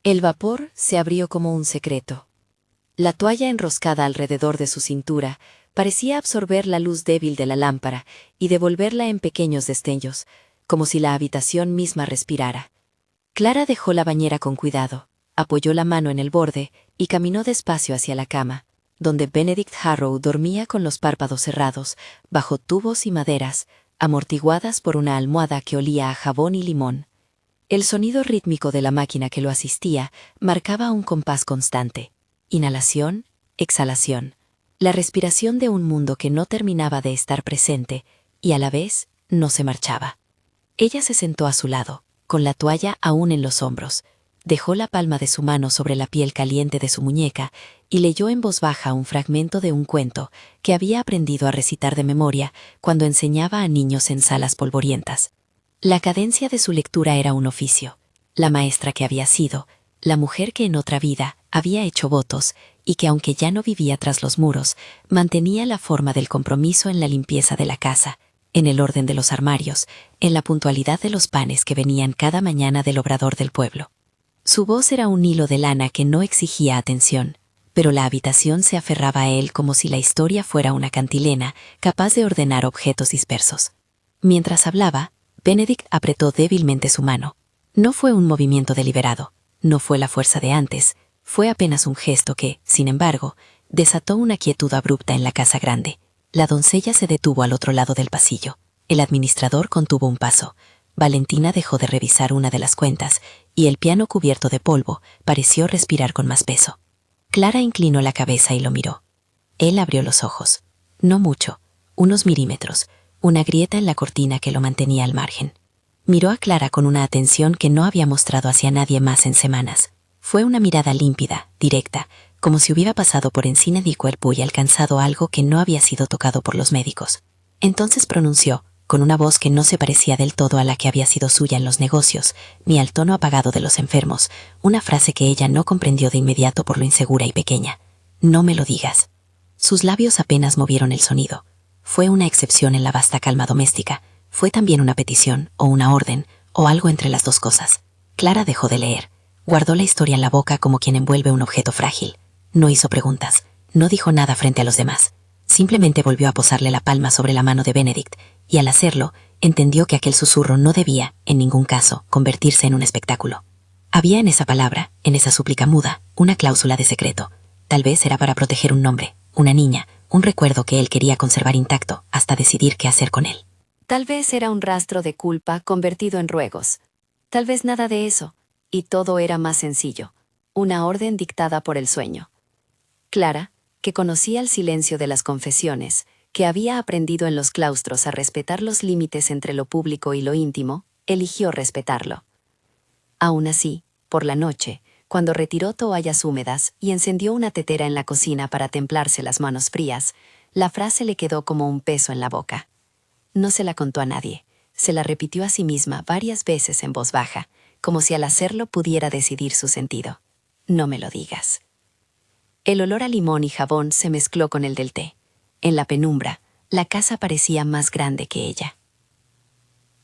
El vapor se abrió como un secreto. La toalla enroscada alrededor de su cintura parecía absorber la luz débil de la lámpara y devolverla en pequeños destellos, como si la habitación misma respirara. Clara dejó la bañera con cuidado, apoyó la mano en el borde y caminó despacio hacia la cama, donde Benedict Harrow dormía con los párpados cerrados, bajo tubos y maderas, amortiguadas por una almohada que olía a jabón y limón. El sonido rítmico de la máquina que lo asistía marcaba un compás constante. Inhalación, exhalación. La respiración de un mundo que no terminaba de estar presente y a la vez no se marchaba. Ella se sentó a su lado, con la toalla aún en los hombros. Dejó la palma de su mano sobre la piel caliente de su muñeca y leyó en voz baja un fragmento de un cuento que había aprendido a recitar de memoria cuando enseñaba a niños en salas polvorientas. La cadencia de su lectura era un oficio. La maestra que había sido, la mujer que en otra vida había hecho votos y que aunque ya no vivía tras los muros, mantenía la forma del compromiso en la limpieza de la casa, en el orden de los armarios, en la puntualidad de los panes que venían cada mañana del obrador del pueblo. Su voz era un hilo de lana que no exigía atención, pero la habitación se aferraba a él como si la historia fuera una cantilena capaz de ordenar objetos dispersos. Mientras hablaba, Benedict apretó débilmente su mano. No fue un movimiento deliberado, no fue la fuerza de antes, fue apenas un gesto que, sin embargo, desató una quietud abrupta en la casa grande. La doncella se detuvo al otro lado del pasillo. El administrador contuvo un paso. Valentina dejó de revisar una de las cuentas y el piano cubierto de polvo pareció respirar con más peso. Clara inclinó la cabeza y lo miró. Él abrió los ojos. No mucho, unos milímetros, una grieta en la cortina que lo mantenía al margen. Miró a Clara con una atención que no había mostrado hacia nadie más en semanas. Fue una mirada límpida, directa, como si hubiera pasado por encima de cuerpo y alcanzado algo que no había sido tocado por los médicos. Entonces pronunció, con una voz que no se parecía del todo a la que había sido suya en los negocios, ni al tono apagado de los enfermos, una frase que ella no comprendió de inmediato por lo insegura y pequeña. «No me lo digas». Sus labios apenas movieron el sonido. Fue una excepción en la vasta calma doméstica. Fue también una petición, o una orden, o algo entre las dos cosas. Clara dejó de leer. Guardó la historia en la boca como quien envuelve un objeto frágil. No hizo preguntas. No dijo nada frente a los demás. Simplemente volvió a posarle la palma sobre la mano de Benedict, y al hacerlo, entendió que aquel susurro no debía, en ningún caso, convertirse en un espectáculo. Había en esa palabra, en esa súplica muda, una cláusula de secreto. Tal vez era para proteger un nombre, una niña, un recuerdo que él quería conservar intacto hasta decidir qué hacer con él. Tal vez era un rastro de culpa convertido en ruegos. Tal vez nada de eso, y todo era más sencillo, una orden dictada por el sueño. Clara, que conocía el silencio de las confesiones, que había aprendido en los claustros a respetar los límites entre lo público y lo íntimo, eligió respetarlo. Aún así, por la noche, cuando retiró toallas húmedas y encendió una tetera en la cocina para templarse las manos frías, la frase le quedó como un peso en la boca. No se la contó a nadie, se la repitió a sí misma varias veces en voz baja, como si al hacerlo pudiera decidir su sentido. «No me lo digas». El olor a limón y jabón se mezcló con el del té. En la penumbra, la casa parecía más grande que ella.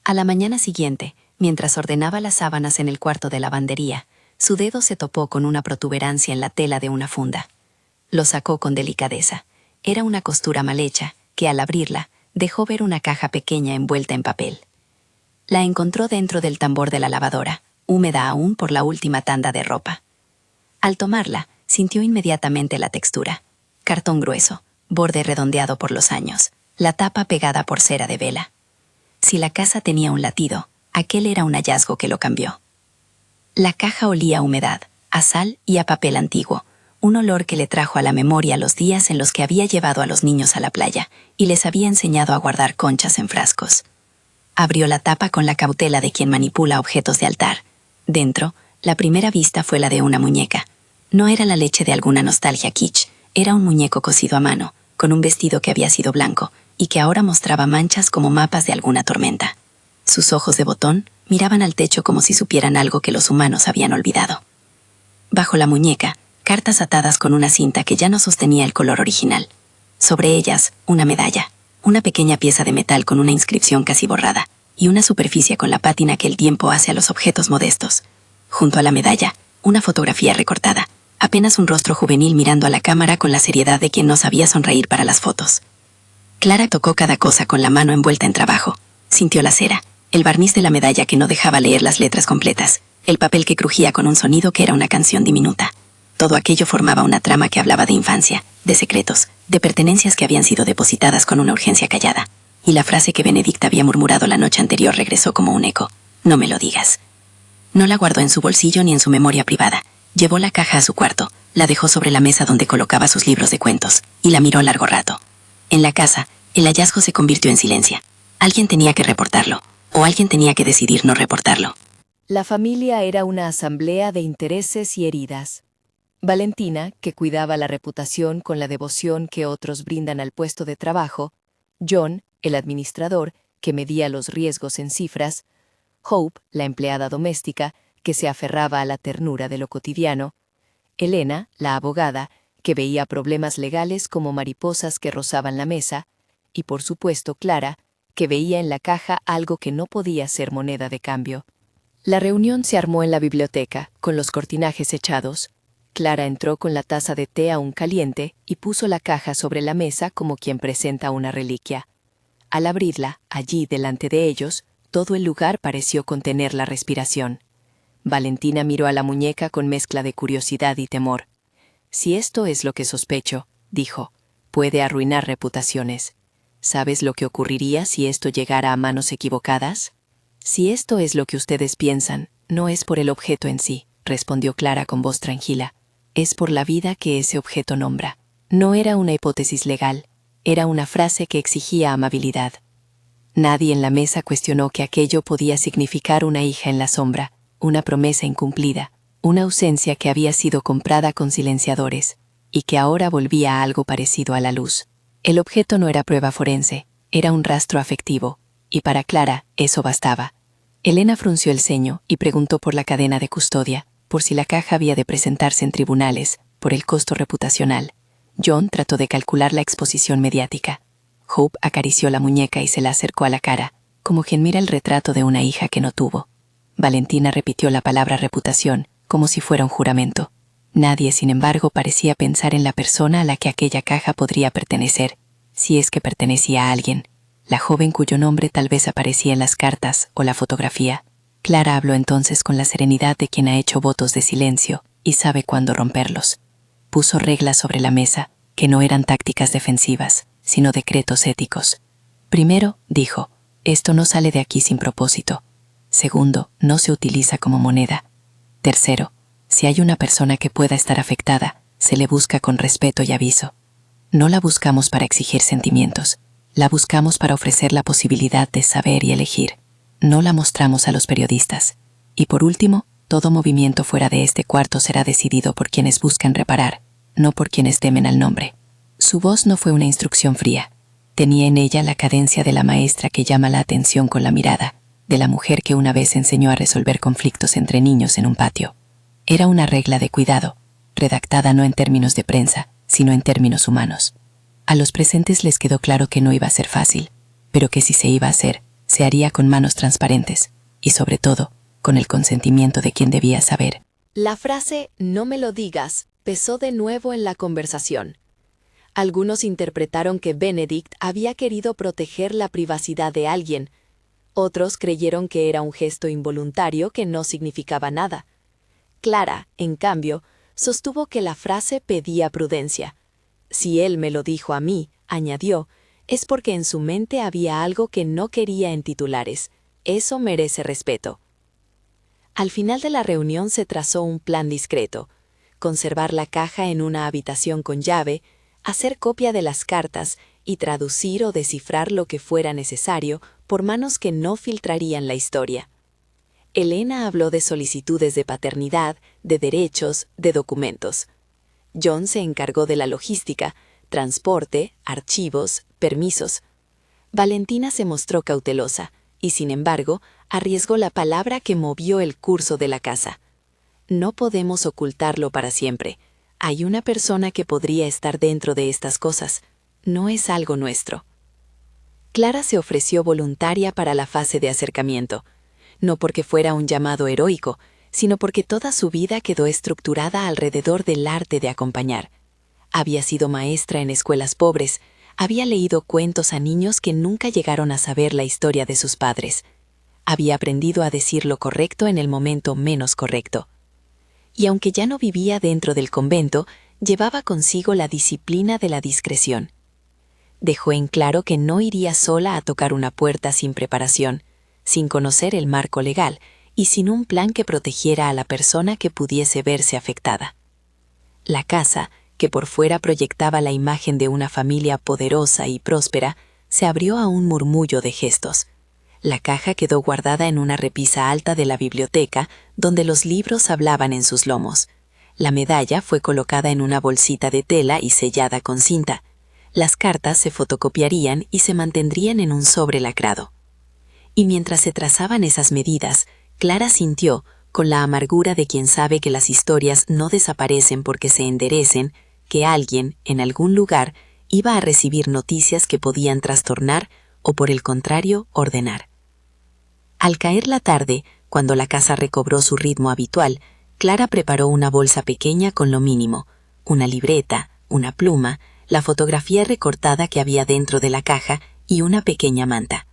A la mañana siguiente, mientras ordenaba las sábanas en el cuarto de lavandería, su dedo se topó con una protuberancia en la tela de una funda. Lo sacó con delicadeza. Era una costura mal hecha, que al abrirla, dejó ver una caja pequeña envuelta en papel. La encontró dentro del tambor de la lavadora, húmeda aún por la última tanda de ropa. Al tomarla, sintió inmediatamente la textura. Cartón grueso, borde redondeado por los años, la tapa pegada por cera de vela. Si la casa tenía un latido, aquel era un hallazgo que lo cambió. La caja olía a humedad, a sal y a papel antiguo, un olor que le trajo a la memoria los días en los que había llevado a los niños a la playa y les había enseñado a guardar conchas en frascos. Abrió la tapa con la cautela de quien manipula objetos de altar. Dentro, la primera vista fue la de una muñeca. No era la leche de alguna nostalgia kitsch, era un muñeco cosido a mano, con un vestido que había sido blanco y que ahora mostraba manchas como mapas de alguna tormenta. Sus ojos de botón miraban al techo como si supieran algo que los humanos habían olvidado. Bajo la muñeca, cartas atadas con una cinta que ya no sostenía el color original. Sobre ellas, una medalla, una pequeña pieza de metal con una inscripción casi borrada, y una superficie con la pátina que el tiempo hace a los objetos modestos. Junto a la medalla, una fotografía recortada, apenas un rostro juvenil mirando a la cámara con la seriedad de quien no sabía sonreír para las fotos. Clara tocó cada cosa con la mano envuelta en trabajo. Sintió la cera, el barniz de la medalla que no dejaba leer las letras completas, el papel que crujía con un sonido que era una canción diminuta. Todo aquello formaba una trama que hablaba de infancia, de secretos, de pertenencias que habían sido depositadas con una urgencia callada. Y la frase que Benedict había murmurado la noche anterior regresó como un eco. No me lo digas. No la guardó en su bolsillo ni en su memoria privada. Llevó la caja a su cuarto, la dejó sobre la mesa donde colocaba sus libros de cuentos, y la miró largo rato. En la casa, el hallazgo se convirtió en silencio. Alguien tenía que reportarlo, o alguien tenía que decidir no reportarlo. La familia era una asamblea de intereses y heridas. Valentina, que cuidaba la reputación con la devoción que otros brindan al puesto de trabajo, John, el administrador, que medía los riesgos en cifras, Hope, la empleada doméstica, que se aferraba a la ternura de lo cotidiano, Elena, la abogada, que veía problemas legales como mariposas que rozaban la mesa, y por supuesto Clara, que veía en la caja algo que no podía ser moneda de cambio. La reunión se armó en la biblioteca, con los cortinajes echados. Clara entró con la taza de té aún caliente y puso la caja sobre la mesa como quien presenta una reliquia. Al abrirla, allí delante de ellos, todo el lugar pareció contener la respiración. Valentina miró a la muñeca con mezcla de curiosidad y temor. Si esto es lo que sospecho, dijo, puede arruinar reputaciones. ¿Sabes lo que ocurriría si esto llegara a manos equivocadas? Si esto es lo que ustedes piensan, no es por el objeto en sí, respondió Clara con voz tranquila. Es por la vida que ese objeto nombra. No era una hipótesis legal, era una frase que exigía amabilidad. Nadie en la mesa cuestionó que aquello podía significar una hija en la sombra, una promesa incumplida, una ausencia que había sido comprada con silenciadores, y que ahora volvía a algo parecido a la luz. El objeto no era prueba forense, era un rastro afectivo, y para Clara eso bastaba. Elena frunció el ceño y preguntó por la cadena de custodia, por si la caja había de presentarse en tribunales, por el costo reputacional. John trató de calcular la exposición mediática. Hope acarició la muñeca y se la acercó a la cara, como quien mira el retrato de una hija que no tuvo. Valentina repitió la palabra reputación, como si fuera un juramento. Nadie, sin embargo, parecía pensar en la persona a la que aquella caja podría pertenecer, si es que pertenecía a alguien. La joven cuyo nombre tal vez aparecía en las cartas o la fotografía. Clara habló entonces con la serenidad de quien ha hecho votos de silencio y sabe cuándo romperlos. Puso reglas sobre la mesa, que no eran tácticas defensivas, sino decretos éticos. Primero, dijo, esto no sale de aquí sin propósito. Segundo, no se utiliza como moneda. Tercero, si hay una persona que pueda estar afectada, se le busca con respeto y aviso. No la buscamos para exigir sentimientos, la buscamos para ofrecer la posibilidad de saber y elegir. No la mostramos a los periodistas. Y por último, todo movimiento fuera de este cuarto será decidido por quienes buscan reparar, no por quienes temen al nombre. Su voz no fue una instrucción fría. Tenía en ella la cadencia de la maestra que llama la atención con la mirada, de la mujer que una vez enseñó a resolver conflictos entre niños en un patio. Era una regla de cuidado, redactada no en términos de prensa, sino en términos humanos. A los presentes les quedó claro que no iba a ser fácil, pero que si se iba a hacer, se haría con manos transparentes, y sobre todo, con el consentimiento de quien debía saber. La frase «no me lo digas» pesó de nuevo en la conversación. Algunos interpretaron que Benedict había querido proteger la privacidad de alguien. Otros creyeron que era un gesto involuntario que no significaba nada. Clara, en cambio, sostuvo que la frase pedía prudencia. Si él me lo dijo a mí, añadió, es porque en su mente había algo que no quería en titulares. Eso merece respeto. Al final de la reunión se trazó un plan discreto. Conservar la caja en una habitación con llave, hacer copia de las cartas y traducir o descifrar lo que fuera necesario por manos que no filtrarían la historia. Elena habló de solicitudes de paternidad, de derechos, de documentos. John se encargó de la logística, transporte, archivos, permisos. Valentina se mostró cautelosa y, sin embargo, arriesgó la palabra que movió el curso de la casa. No podemos ocultarlo para siempre. Hay una persona que podría estar dentro de estas cosas. No es algo nuestro. Clara se ofreció voluntaria para la fase de acercamiento. No porque fuera un llamado heroico, sino porque toda su vida quedó estructurada alrededor del arte de acompañar. Había sido maestra en escuelas pobres, había leído cuentos a niños que nunca llegaron a saber la historia de sus padres. Había aprendido a decir lo correcto en el momento menos correcto. Y aunque ya no vivía dentro del convento, llevaba consigo la disciplina de la discreción. Dejó en claro que no iría sola a tocar una puerta sin preparación, sin conocer el marco legal y sin un plan que protegiera a la persona que pudiese verse afectada. La casa, que por fuera proyectaba la imagen de una familia poderosa y próspera, se abrió a un murmullo de gestos. La caja quedó guardada en una repisa alta de la biblioteca, donde los libros hablaban en sus lomos. La medalla fue colocada en una bolsita de tela y sellada con cinta. Las cartas se fotocopiarían y se mantendrían en un sobre lacrado. Y mientras se trazaban esas medidas, Clara sintió, con la amargura de quien sabe que las historias no desaparecen porque se enderecen, que alguien, en algún lugar, iba a recibir noticias que podían trastornar o, por el contrario, ordenar. Al caer la tarde, cuando la casa recobró su ritmo habitual, Clara preparó una bolsa pequeña con lo mínimo, una libreta, una pluma, la fotografía recortada que había dentro de la caja y una pequeña manta.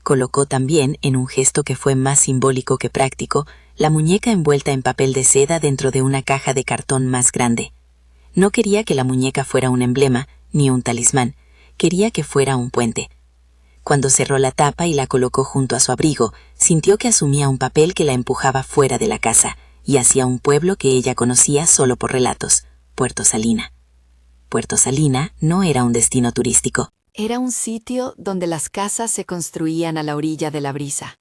Colocó también, en un gesto que fue más simbólico que práctico, la muñeca envuelta en papel de seda dentro de una caja de cartón más grande. No quería que la muñeca fuera un emblema, ni un talismán, quería que fuera un puente. Cuando cerró la tapa y la colocó junto a su abrigo, sintió que asumía un papel que la empujaba fuera de la casa y hacia un pueblo que ella conocía solo por relatos, Puerto Salina. Puerto Salina no era un destino turístico. Era un sitio donde las casas se construían a la orilla de la brisa,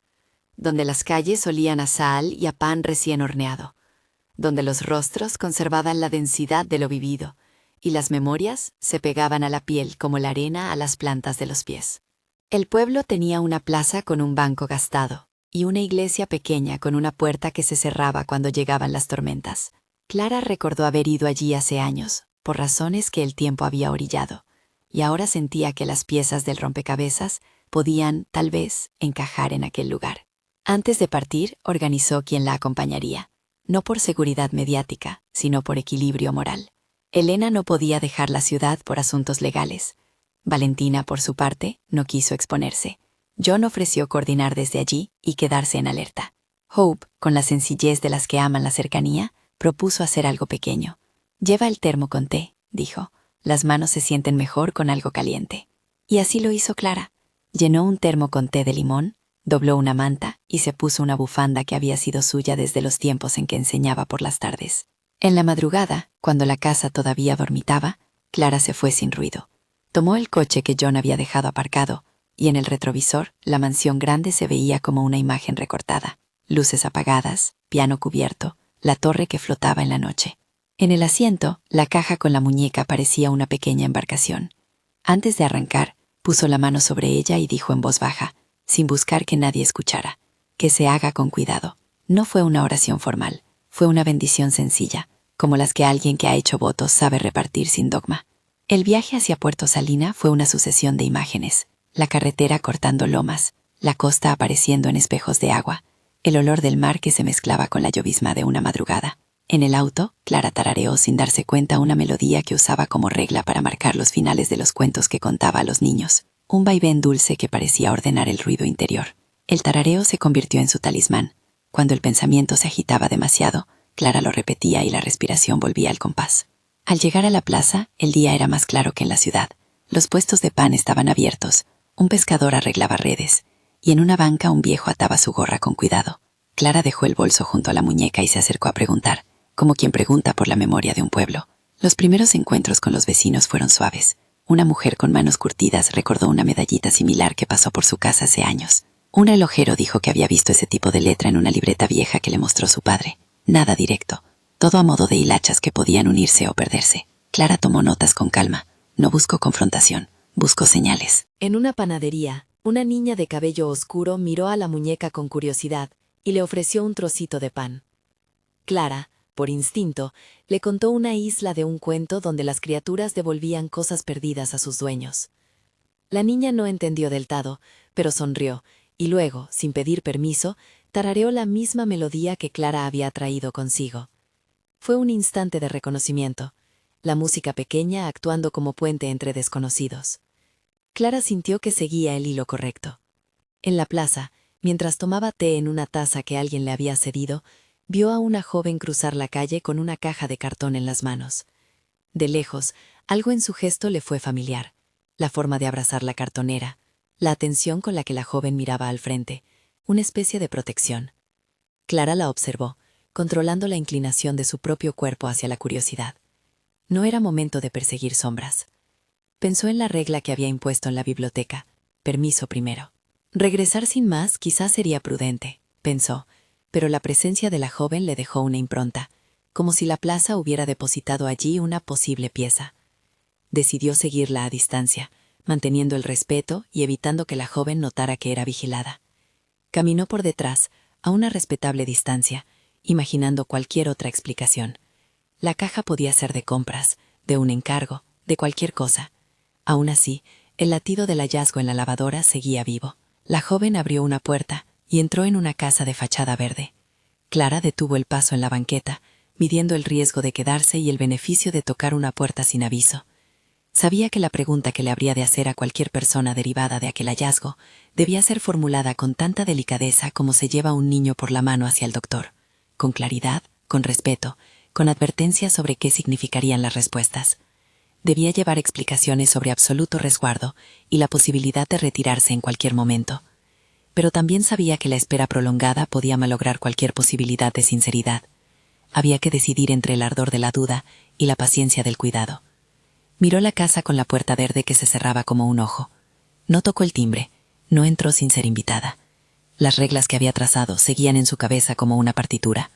donde las calles olían a sal y a pan recién horneado, donde los rostros conservaban la densidad de lo vivido y las memorias se pegaban a la piel como la arena a las plantas de los pies. El pueblo tenía una plaza con un banco gastado y una iglesia pequeña con una puerta que se cerraba cuando llegaban las tormentas. Clara recordó haber ido allí hace años, por razones que el tiempo había orillado, y ahora sentía que las piezas del rompecabezas podían, tal vez, encajar en aquel lugar. Antes de partir, organizó quién la acompañaría, no por seguridad mediática, sino por equilibrio moral. Elena no podía dejar la ciudad por asuntos legales. Valentina, por su parte, no quiso exponerse. John ofreció coordinar desde allí y quedarse en alerta. Hope, con la sencillez de las que aman la cercanía, propuso hacer algo pequeño. «Lleva el termo con té», dijo. «Las manos se sienten mejor con algo caliente». Y así lo hizo Clara. Llenó un termo con té de limón, dobló una manta y se puso una bufanda que había sido suya desde los tiempos en que enseñaba por las tardes. En la madrugada, cuando la casa todavía dormitaba, Clara se fue sin ruido. Tomó el coche que John había dejado aparcado, y en el retrovisor la mansión grande se veía como una imagen recortada. Luces apagadas, piano cubierto, la torre que flotaba en la noche. En el asiento, la caja con la muñeca parecía una pequeña embarcación. Antes de arrancar, puso la mano sobre ella y dijo en voz baja, sin buscar que nadie escuchara, que se haga con cuidado. No fue una oración formal, fue una bendición sencilla, como las que alguien que ha hecho votos sabe repartir sin dogma. El viaje hacia Puerto Salina fue una sucesión de imágenes, la carretera cortando lomas, la costa apareciendo en espejos de agua, el olor del mar que se mezclaba con la llovizna de una madrugada. En el auto, Clara tarareó sin darse cuenta una melodía que usaba como regla para marcar los finales de los cuentos que contaba a los niños, un vaivén dulce que parecía ordenar el ruido interior. El tarareo se convirtió en su talismán. Cuando el pensamiento se agitaba demasiado, Clara lo repetía y la respiración volvía al compás. Al llegar a la plaza, el día era más claro que en la ciudad. Los puestos de pan estaban abiertos, un pescador arreglaba redes, y en una banca un viejo ataba su gorra con cuidado. Clara dejó el bolso junto a la muñeca y se acercó a preguntar, como quien pregunta por la memoria de un pueblo. Los primeros encuentros con los vecinos fueron suaves. Una mujer con manos curtidas recordó una medallita similar que pasó por su casa hace años. Un relojero dijo que había visto ese tipo de letra en una libreta vieja que le mostró su padre. Nada directo. Todo a modo de hilachas que podían unirse o perderse. Clara tomó notas con calma. No buscó confrontación, buscó señales. En una panadería, una niña de cabello oscuro miró a la muñeca con curiosidad y le ofreció un trocito de pan. Clara, por instinto, le contó una isla de un cuento donde las criaturas devolvían cosas perdidas a sus dueños. La niña no entendió del todo, pero sonrió, y luego, sin pedir permiso, Tarareó la misma melodía que Clara había traído consigo. Fue un instante de reconocimiento, la música pequeña actuando como puente entre desconocidos. Clara sintió que seguía el hilo correcto. En la plaza, mientras tomaba té en una taza que alguien le había cedido, vio a una joven cruzar la calle con una caja de cartón en las manos. De lejos, algo en su gesto le fue familiar. La forma de abrazar la cartonera, la atención con la que la joven miraba al frente, una especie de protección. Clara la observó, controlando la inclinación de su propio cuerpo hacia la curiosidad. No era momento de perseguir sombras. Pensó en la regla que había impuesto en la biblioteca: permiso primero. Regresar sin más quizás sería prudente, pensó, pero la presencia de la joven le dejó una impronta, como si la plaza hubiera depositado allí una posible pieza. Decidió seguirla a distancia, manteniendo el respeto y evitando que la joven notara que era vigilada. Caminó por detrás, a una respetable distancia, imaginando cualquier otra explicación. La caja podía ser de compras, de un encargo, de cualquier cosa. Aún así, el latido del hallazgo en la lavadora seguía vivo. La joven abrió una puerta y entró en una casa de fachada verde. Clara detuvo el paso en la banqueta, midiendo el riesgo de quedarse y el beneficio de tocar una puerta sin aviso. Sabía que la pregunta que le habría de hacer a cualquier persona derivada de aquel hallazgo debía ser formulada con tanta delicadeza como se lleva un niño por la mano hacia el doctor, con claridad, con respeto, con advertencias sobre qué significarían las respuestas. Debía llevar explicaciones sobre absoluto resguardo y la posibilidad de retirarse en cualquier momento. Pero también sabía que la espera prolongada podía malograr cualquier posibilidad de sinceridad. Había que decidir entre el ardor de la duda y la paciencia del cuidado. Miró la casa con la puerta verde que se cerraba como un ojo. No tocó el timbre, no entró sin ser invitada. Las reglas que había trazado seguían en su cabeza como una partitura.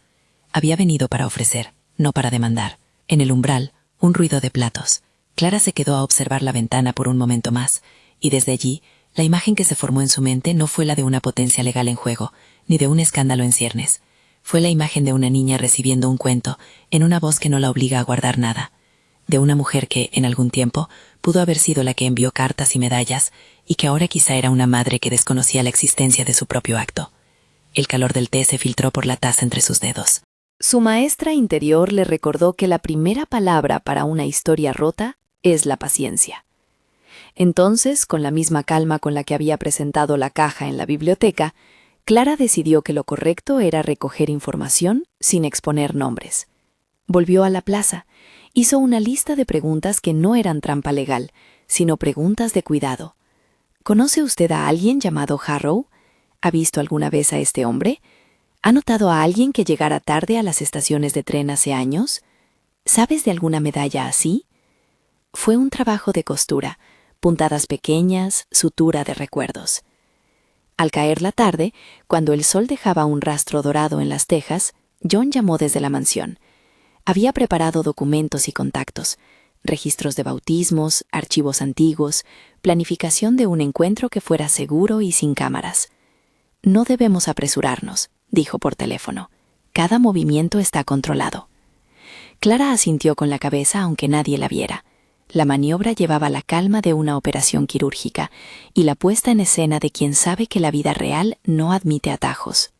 Había venido para ofrecer, no para demandar. En el umbral, un ruido de platos. Clara se quedó a observar la ventana por un momento más, y desde allí, la imagen que se formó en su mente no fue la de una potencia legal en juego, ni de un escándalo en ciernes. Fue la imagen de una niña recibiendo un cuento, en una voz que no la obliga a guardar nada. De una mujer que, en algún tiempo, pudo haber sido la que envió cartas y medallas, y que ahora quizá era una madre que desconocía la existencia de su propio acto. El calor del té se filtró por la taza entre sus dedos. Su maestra interior le recordó que la primera palabra para una historia rota es la paciencia. Entonces, con la misma calma con la que había presentado la caja en la biblioteca, Clara decidió que lo correcto era recoger información sin exponer nombres. Volvió a la plaza, hizo una lista de preguntas que no eran trampa legal, sino preguntas de cuidado. ¿Conoce usted a alguien llamado Harrow? ¿Ha visto alguna vez a este hombre? ¿Ha notado a alguien que llegara tarde a las estaciones de tren hace años? ¿Sabes de alguna medalla así? Fue un trabajo de costura, puntadas pequeñas, sutura de recuerdos. Al caer la tarde, cuando el sol dejaba un rastro dorado en las tejas, John llamó desde la mansión. Había preparado documentos y contactos, registros de bautismos, archivos antiguos, planificación de un encuentro que fuera seguro y sin cámaras. «No debemos apresurarnos», dijo por teléfono. «Cada movimiento está controlado». Clara asintió con la cabeza aunque nadie la viera. La maniobra llevaba la calma de una operación quirúrgica y la puesta en escena de quien sabe que la vida real no admite atajos.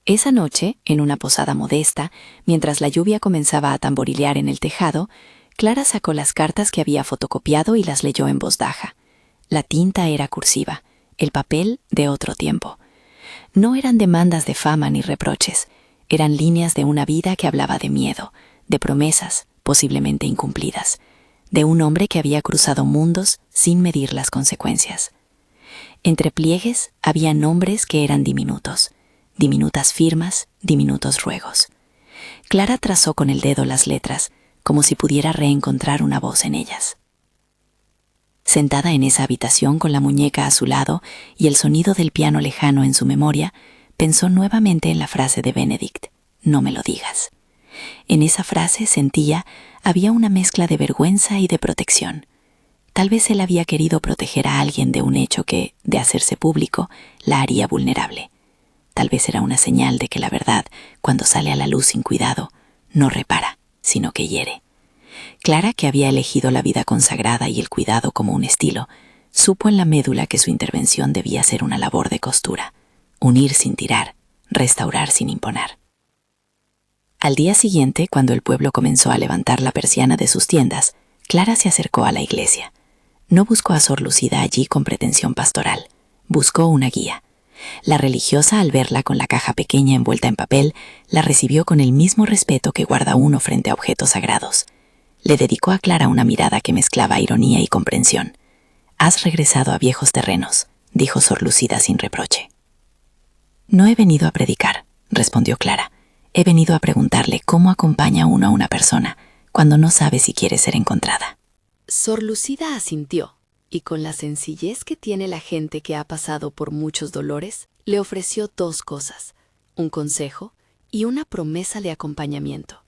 Esa noche, en una posada modesta, mientras la lluvia comenzaba a tamborilear en el tejado, Clara sacó las cartas que había fotocopiado y las leyó en voz baja. La tinta era cursiva, el papel de otro tiempo. No eran demandas de fama ni reproches, eran líneas de una vida que hablaba de miedo, de promesas, posiblemente incumplidas, de un hombre que había cruzado mundos sin medir las consecuencias. Entre pliegues había nombres que eran diminutos, diminutas firmas, diminutos ruegos. Clara trazó con el dedo las letras, como si pudiera reencontrar una voz en ellas. Sentada en esa habitación con la muñeca a su lado y el sonido del piano lejano en su memoria, pensó nuevamente en la frase de Benedict: «No me lo digas». En esa frase, sentía, había una mezcla de vergüenza y de protección. Tal vez él había querido proteger a alguien de un hecho que, de hacerse público, la haría vulnerable. Tal vez era una señal de que la verdad, cuando sale a la luz sin cuidado, no repara, sino que hiere. Clara, que había elegido la vida consagrada y el cuidado como un estilo, supo en la médula que su intervención debía ser una labor de costura, unir sin tirar, restaurar sin imponer. Al día siguiente, cuando el pueblo comenzó a levantar la persiana de sus tiendas, Clara se acercó a la iglesia. No buscó a Sor Lucida allí con pretensión pastoral. Buscó una guía. La religiosa, al verla con la caja pequeña envuelta en papel, la recibió con el mismo respeto que guarda uno frente a objetos sagrados. Le dedicó a Clara una mirada que mezclaba ironía y comprensión. «Has regresado a viejos terrenos», dijo Sor Lucida sin reproche. «No he venido a predicar», respondió Clara. «He venido a preguntarle cómo acompaña uno a una persona cuando no sabe si quiere ser encontrada». Sor Lucida asintió, y con la sencillez que tiene la gente que ha pasado por muchos dolores, le ofreció dos cosas, un consejo y una promesa de acompañamiento.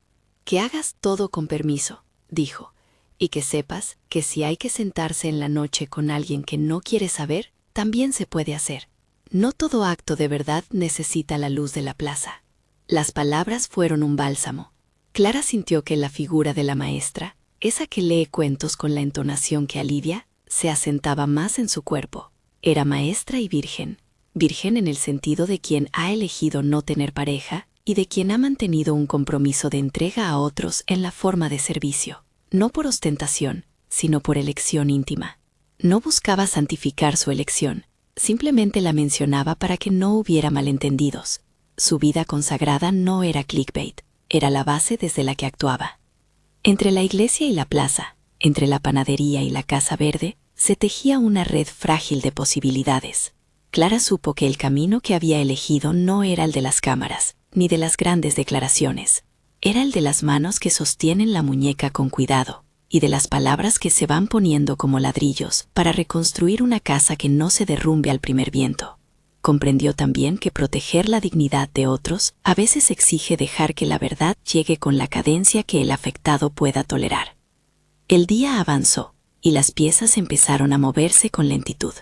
«Que hagas todo con permiso», dijo, «y que sepas que si hay que sentarse en la noche con alguien que no quiere saber, también se puede hacer. No todo acto de verdad necesita la luz de la plaza». Las palabras fueron un bálsamo. Clara sintió que la figura de la maestra, esa que lee cuentos con la entonación que alivia, se asentaba más en su cuerpo. Era maestra y virgen. Virgen en el sentido de quien ha elegido no tener pareja y de quien ha mantenido un compromiso de entrega a otros en la forma de servicio. No por ostentación, sino por elección íntima. No buscaba santificar su elección, simplemente la mencionaba para que no hubiera malentendidos. Su vida consagrada no era clickbait, era la base desde la que actuaba. Entre la iglesia y la plaza, entre la panadería y la casa verde, se tejía una red frágil de posibilidades. Clara supo que el camino que había elegido no era el de las cámaras, ni de las grandes declaraciones. Era el de las manos que sostienen la muñeca con cuidado, y de las palabras que se van poniendo como ladrillos para reconstruir una casa que no se derrumbe al primer viento. Comprendió también que proteger la dignidad de otros a veces exige dejar que la verdad llegue con la cadencia que el afectado pueda tolerar. El día avanzó, y las piezas empezaron a moverse con lentitud.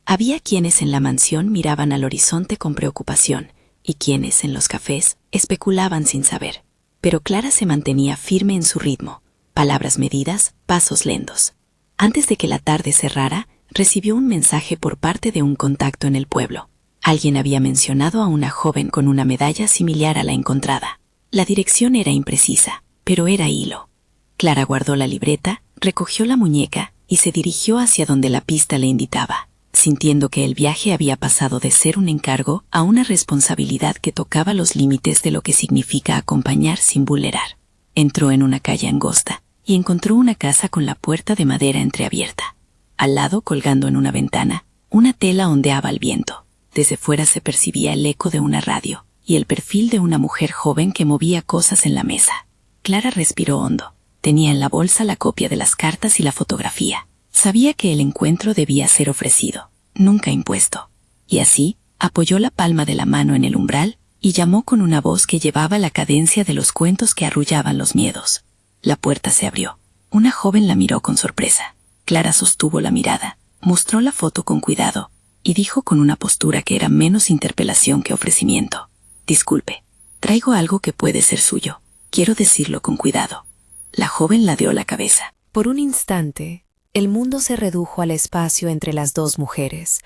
Había quienes en la mansión miraban al horizonte con preocupación, y quienes en los cafés especulaban sin saber. Pero Clara se mantenía firme en su ritmo, palabras medidas, pasos lentos. Antes de que la tarde cerrara, recibió un mensaje por parte de un contacto en el pueblo. Alguien había mencionado a una joven con una medalla similar a la encontrada. La dirección era imprecisa, pero era hilo. Clara guardó la libreta, recogió la muñeca y se dirigió hacia donde la pista le indicaba, sintiendo que el viaje había pasado de ser un encargo a una responsabilidad que tocaba los límites de lo que significa acompañar sin vulnerar. Entró en una calle angosta y encontró una casa con la puerta de madera entreabierta. Al lado, colgando en una ventana, una tela ondeaba al viento. Desde fuera se percibía el eco de una radio y el perfil de una mujer joven que movía cosas en la mesa. Clara respiró hondo. Tenía en la bolsa la copia de las cartas y la fotografía. Sabía que el encuentro debía ser ofrecido, nunca impuesto. Y así, apoyó la palma de la mano en el umbral y llamó con una voz que llevaba la cadencia de los cuentos que arrullaban los miedos. La puerta se abrió. Una joven la miró con sorpresa. Clara sostuvo la mirada, mostró la foto con cuidado y dijo con una postura que era menos interpelación que ofrecimiento: «Disculpe, traigo algo que puede ser suyo. Quiero decirlo con cuidado». La joven ladeó la cabeza. Por un instante, el mundo se redujo al espacio entre las dos mujeres,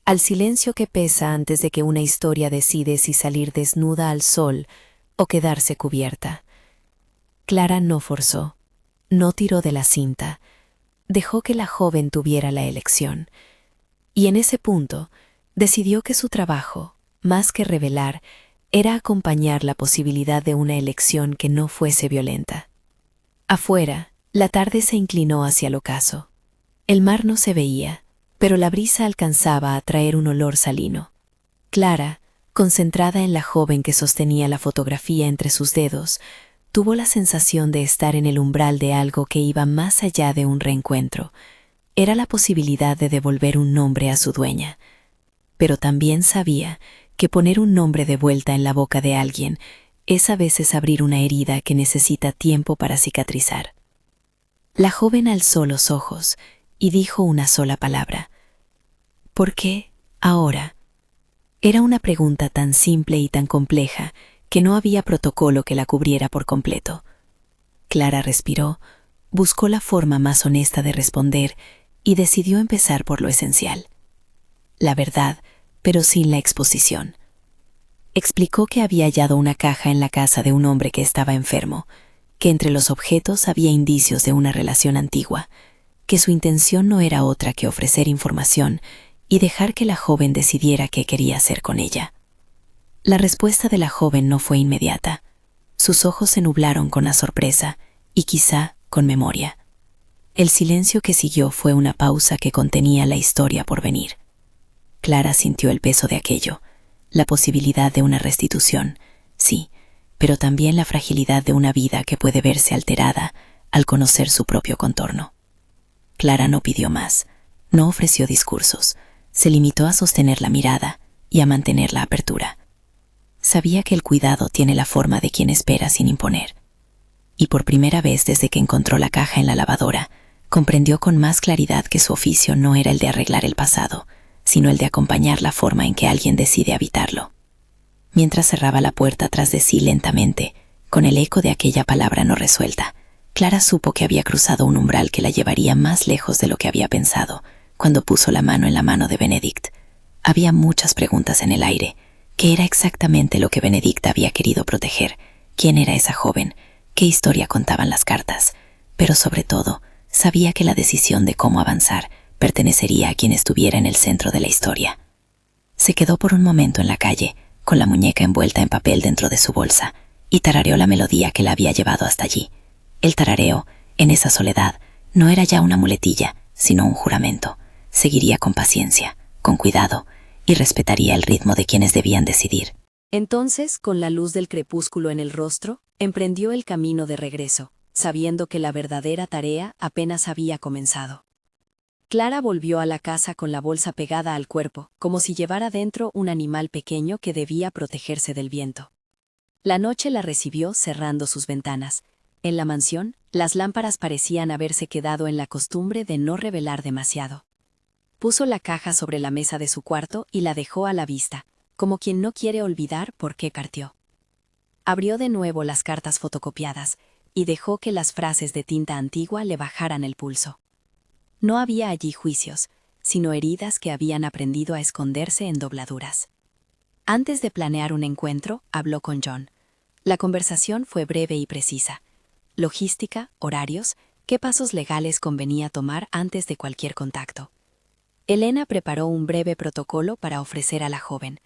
al silencio que pesa antes de que una historia decide si salir desnuda al sol o quedarse cubierta. Clara no forzó, no tiró de la cinta, dejó que la joven tuviera la elección. Y en ese punto, decidió que su trabajo, más que revelar, era acompañar la posibilidad de una elección que no fuese violenta. Afuera, la tarde se inclinó hacia el ocaso. El mar no se veía, pero la brisa alcanzaba a traer un olor salino. Clara, concentrada en la joven que sostenía la fotografía entre sus dedos, tuvo la sensación de estar en el umbral de algo que iba más allá de un reencuentro. Era la posibilidad de devolver un nombre a su dueña. Pero también sabía que poner un nombre de vuelta en la boca de alguien es a veces abrir una herida que necesita tiempo para cicatrizar. La joven alzó los ojos y dijo una sola palabra: «¿Por qué ahora?». Era una pregunta tan simple y tan compleja que no había protocolo que la cubriera por completo. Clara respiró, buscó la forma más honesta de responder y decidió empezar por lo esencial. La verdad, pero sin la exposición. Explicó que había hallado una caja en la casa de un hombre que estaba enfermo, que entre los objetos había indicios de una relación antigua, que su intención no era otra que ofrecer información y dejar que la joven decidiera qué quería hacer con ella. La respuesta de la joven no fue inmediata. Sus ojos se nublaron con la sorpresa y quizá con memoria. El silencio que siguió fue una pausa que contenía la historia por venir. Clara sintió el peso de aquello, la posibilidad de una restitución, sí, pero también la fragilidad de una vida que puede verse alterada al conocer su propio contorno. Clara no pidió más, no ofreció discursos, se limitó a sostener la mirada y a mantener la apertura. Sabía que el cuidado tiene la forma de quien espera sin imponer. Y por primera vez desde que encontró la caja en la lavadora, comprendió con más claridad que su oficio no era el de arreglar el pasado, sino el de acompañar la forma en que alguien decide habitarlo. Mientras cerraba la puerta tras de sí lentamente, con el eco de aquella palabra no resuelta, Clara supo que había cruzado un umbral que la llevaría más lejos de lo que había pensado cuando puso la mano en la mano de Benedict. Había muchas preguntas en el aire. ¿Qué era exactamente lo que Benedict había querido proteger? ¿Quién era esa joven? ¿Qué historia contaban las cartas? Pero sobre todo, sabía que la decisión de cómo avanzar pertenecería a quien estuviera en el centro de la historia. Se quedó por un momento en la calle, con la muñeca envuelta en papel dentro de su bolsa, y tarareó la melodía que la había llevado hasta allí. El tarareo, en esa soledad, no era ya una muletilla, sino un juramento. Seguiría con paciencia, con cuidado, y respetaría el ritmo de quienes debían decidir. Entonces, con la luz del crepúsculo en el rostro, emprendió el camino de regreso, sabiendo que la verdadera tarea apenas había comenzado. Clara volvió a la casa con la bolsa pegada al cuerpo, como si llevara dentro un animal pequeño que debía protegerse del viento. La noche la recibió cerrando sus ventanas. En la mansión, las lámparas parecían haberse quedado en la costumbre de no revelar demasiado. Puso la caja sobre la mesa de su cuarto y la dejó a la vista, como quien no quiere olvidar por qué partió. Abrió de nuevo las cartas fotocopiadas y dejó que las frases de tinta antigua le bajaran el pulso. No había allí juicios, sino heridas que habían aprendido a esconderse en dobladuras. Antes de planear un encuentro, habló con John. La conversación fue breve y precisa. Logística, horarios, qué pasos legales convenía tomar antes de cualquier contacto. Elena preparó un breve protocolo para ofrecer a la joven: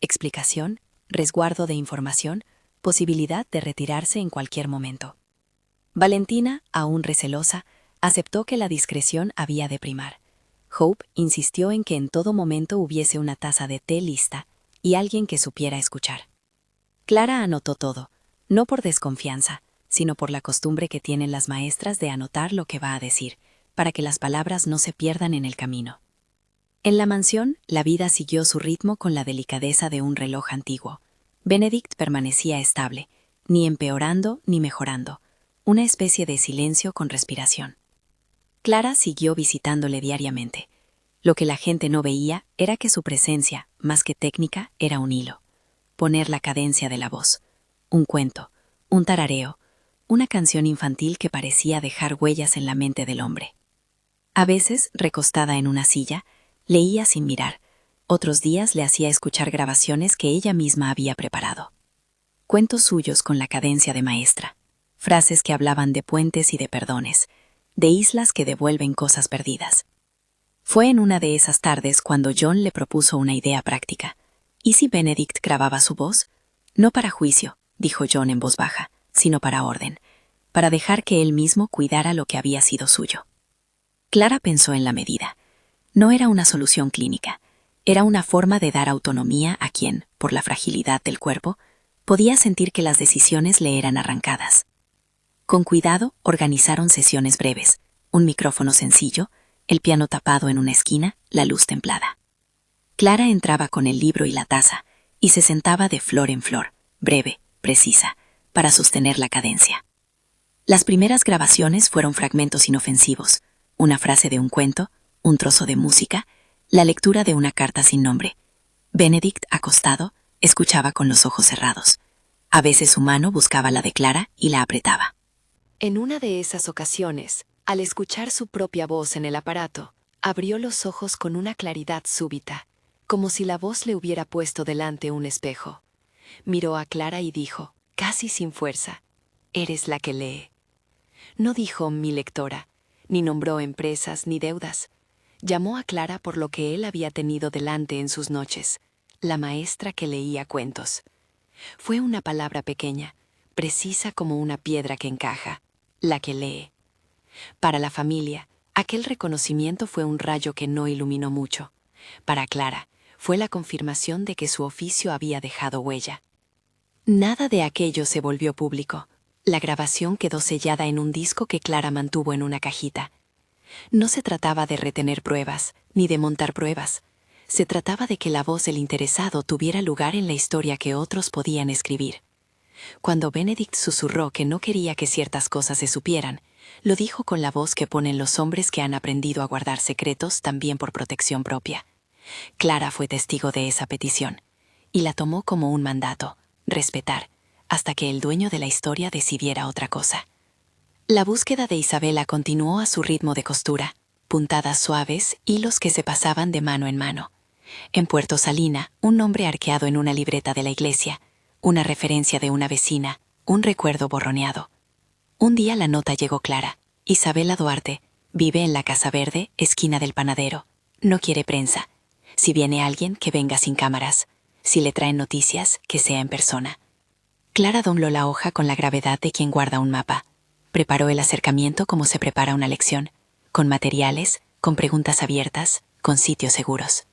explicación, resguardo de información, posibilidad de retirarse en cualquier momento. Valentina, aún recelosa, aceptó que la discreción había de primar. Hope insistió en que en todo momento hubiese una taza de té lista y alguien que supiera escuchar. Clara anotó todo, no por desconfianza, sino por la costumbre que tienen las maestras de anotar lo que va a decir, para que las palabras no se pierdan en el camino. En la mansión, la vida siguió su ritmo con la delicadeza de un reloj antiguo. Benedict permanecía estable, ni empeorando ni mejorando, una especie de silencio con respiración. Clara siguió visitándole diariamente. Lo que la gente no veía era que su presencia, más que técnica, era un hilo. Poner la cadencia de la voz, un cuento, un tarareo, una canción infantil que parecía dejar huellas en la mente del hombre. A veces, recostada en una silla, leía sin mirar. Otros días le hacía escuchar grabaciones que ella misma había preparado. Cuentos suyos con la cadencia de maestra, frases que hablaban de puentes y de perdones, de islas que devuelven cosas perdidas. Fue en una de esas tardes cuando John le propuso una idea práctica. ¿Y si Benedict grababa su voz? No para juicio, dijo John en voz baja, sino para orden, para dejar que él mismo cuidara lo que había sido suyo. Clara pensó en la medida. No era una solución clínica, era una forma de dar autonomía a quien, por la fragilidad del cuerpo, podía sentir que las decisiones le eran arrancadas. Con cuidado, organizaron sesiones breves, un micrófono sencillo, el piano tapado en una esquina, la luz templada. Clara entraba con el libro y la taza, y se sentaba de flor en flor, breve, precisa, para sostener la cadencia. Las primeras grabaciones fueron fragmentos inofensivos, una frase de un cuento, un trozo de música, la lectura de una carta sin nombre. Benedict, acostado, escuchaba con los ojos cerrados. A veces su mano buscaba la de Clara y la apretaba. En una de esas ocasiones, al escuchar su propia voz en el aparato, abrió los ojos con una claridad súbita, como si la voz le hubiera puesto delante un espejo. Miró a Clara y dijo, casi sin fuerza, «Eres la que lee». No dijo «mi lectora», ni nombró empresas ni deudas. Llamó a Clara por lo que él había tenido delante en sus noches, la maestra que leía cuentos. Fue una palabra pequeña, precisa como una piedra que encaja, la que lee. Para la familia, aquel reconocimiento fue un rayo que no iluminó mucho. Para Clara, fue la confirmación de que su oficio había dejado huella. Nada de aquello se volvió público. La grabación quedó sellada en un disco que Clara mantuvo en una cajita. No se trataba de retener pruebas, ni de montar pruebas. Se trataba de que la voz del interesado tuviera lugar en la historia que otros podían escribir. Cuando Benedict susurró que no quería que ciertas cosas se supieran, lo dijo con la voz que ponen los hombres que han aprendido a guardar secretos también por protección propia. Clara fue testigo de esa petición, y la tomó como un mandato, respetar, hasta que el dueño de la historia decidiera otra cosa. La búsqueda de Isabela continuó a su ritmo de costura, puntadas suaves, hilos que se pasaban de mano en mano. En Puerto Salina, un nombre arqueado en una libreta de la iglesia, una referencia de una vecina, un recuerdo borroneado. Un día la nota llegó clara. Isabela Duarte, vive en la Casa Verde, esquina del Panadero. No quiere prensa. Si viene alguien, que venga sin cámaras. Si le traen noticias, que sea en persona. Clara dobló la hoja con la gravedad de quien guarda un mapa. Preparó el acercamiento como se prepara una lección, con materiales, con preguntas abiertas, con sitios seguros.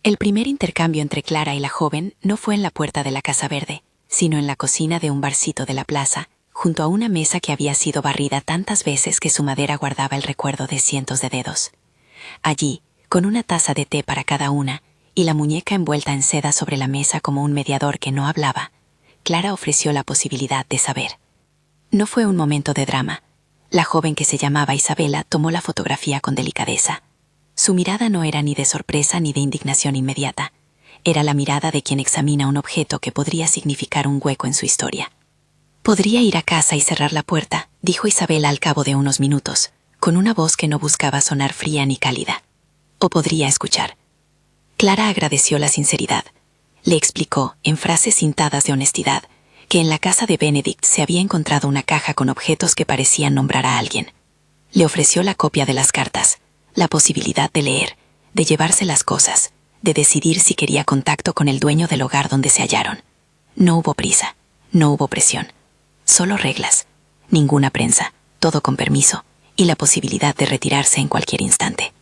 El primer intercambio entre Clara y la joven no fue en la puerta de la Casa Verde, sino en la cocina de un barcito de la plaza, junto a una mesa que había sido barrida tantas veces que su madera guardaba el recuerdo de cientos de dedos. Allí, con una taza de té para cada una, y la muñeca envuelta en seda sobre la mesa como un mediador que no hablaba, Clara ofreció la posibilidad de saber. No fue un momento de drama. La joven que se llamaba Isabela tomó la fotografía con delicadeza. Su mirada no era ni de sorpresa ni de indignación inmediata. Era la mirada de quien examina un objeto que podría significar un hueco en su historia. «Podría ir a casa y cerrar la puerta», dijo Isabela al cabo de unos minutos, con una voz que no buscaba sonar fría ni cálida. «O podría escuchar». Clara agradeció la sinceridad. Le explicó, en frases cintadas de honestidad, que en la casa de Benedict se había encontrado una caja con objetos que parecían nombrar a alguien. Le ofreció la copia de las cartas, la posibilidad de leer, de llevarse las cosas, de decidir si quería contacto con el dueño del hogar donde se hallaron. No hubo prisa, no hubo presión. Solo reglas, ninguna prensa, todo con permiso, y la posibilidad de retirarse en cualquier instante.